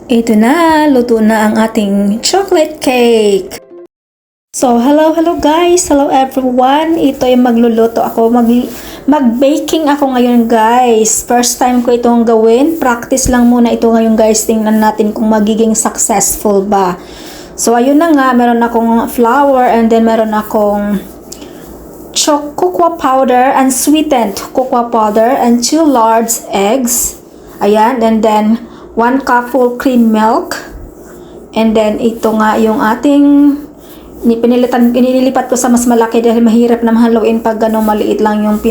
Ito na, luto na ang ating chocolate cake. So, hello guys, hello everyone. Ito ay magluluto ako, mag-baking ako ngayon guys. First time ko itong gawin. Practice lang muna ito ngayon guys. Tingnan natin kung magiging successful ba. So, ayun na nga, meron akong flour and then meron akong cocoa powder, unsweetened cocoa powder and 2 large eggs. Ayan, and then 1 cup full cream milk. And then ito nga yung ating pinilipat ko sa mas malaki dahil mahirap na haluin pag ganong maliit lang yung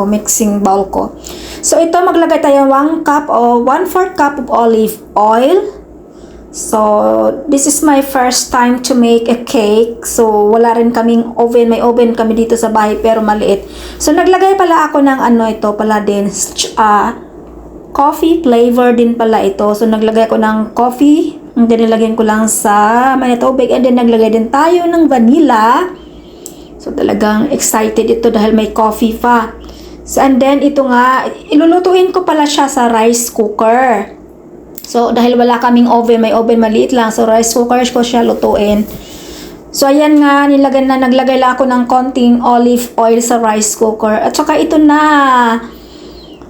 mixing bowl ko. So ito maglagay tayo 1 cup o 1/4 cup of olive oil. So this is my first time to make a cake. So wala rin kaming oven, may oven kami dito sa bahay pero maliit. So naglagay pala ako ng ito pala din coffee flavor din pala ito. So naglagay ko ng coffee. And then nilagyan ko lang sa may tubig. And then naglagay din tayo ng vanilla. So talagang excited ito dahil may coffee pa. So and then ito nga, ilulutuin ko pala siya sa rice cooker. So dahil wala kaming oven, may oven maliit lang. So rice cooker ko siya lutuin. So ayan nga, naglagay lang ako ng konting olive oil sa rice cooker. At saka ito na.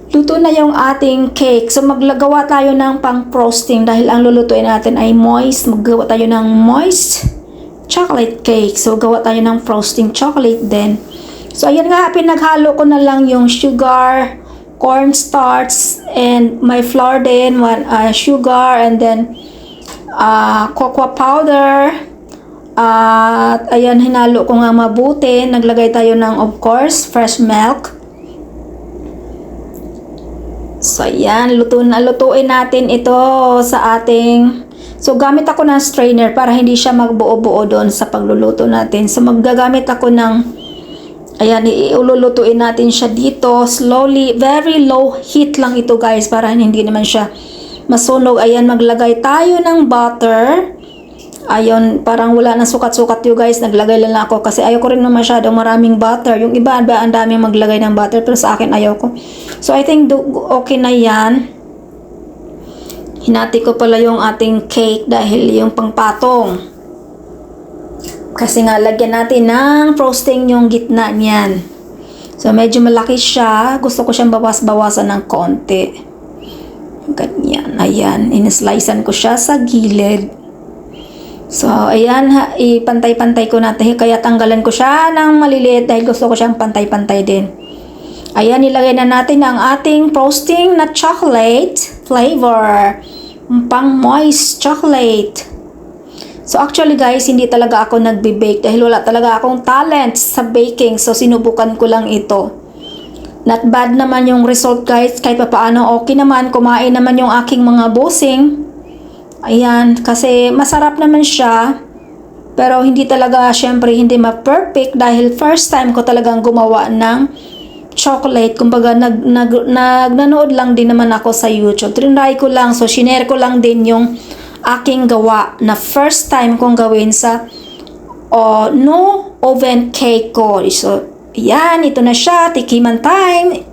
Luto na yung ating cake. So maglagawa tayo ng pang-frosting dahil ang lulutuin natin ay moist. Maggawa tayo ng moist chocolate cake. So gawa tayo ng frosting chocolate din. So ayan nga, pinaghalo ko na lang yung sugar, cornstarch, and my flour din, sugar, and then cocoa powder. At ayan, hinalo ko nga mabuti. Naglagay tayo ng, of course, fresh milk. So, ayan, lutuin natin ito sa ating... So, gamit ako ng strainer para hindi siya magbuo-buo doon sa pagluluto natin. So, maggagamit ako ng... Ayan, iululutuin natin siya dito. Slowly, very low heat lang ito guys para hindi naman siya masunog. Ayan, maglagay tayo ng butter. Ayun, parang wala na sukat-sukat yun guys. Naglagay lang ako kasi ayoko rin na masyadong maraming butter. Yung iba, ang daming maglagay ng butter pero sa akin ayoko. So I think okay na yan. Hinati ko pala yung ating cake dahil yung pangpatong. Kasi nga lagyan natin ng frosting yung gitna niyan. So medyo malaki siya. Gusto ko siyang bawas-bawasan ng konti. Ganyan. Ayan. Inislicean ko siya sa gilid. So, ayan, ipantay-pantay ko natin. Kaya tanggalan ko siya ng maliliit dahil gusto ko siyang pantay-pantay din. Ayan, nilagay na natin ang ating frosting na chocolate flavor. Pang moist chocolate. So, actually guys, hindi talaga ako nagbe-bake dahil wala talaga akong talent sa baking. So, sinubukan ko lang ito. Not bad naman yung result guys. Kahit paano okay naman. Kumain naman yung aking mga bossing. Ayan, kasi masarap naman siya. Pero hindi talaga, syempre, hindi ma-perfect dahil first time ko talagang gumawa ng chocolate. Kumbaga, nanood lang din naman ako sa YouTube. Trinry ko lang, so shinare ko lang din yung aking gawa na first time kong gawin sa no oven cake ko. So, ayan, ito na siya. Tikiman time.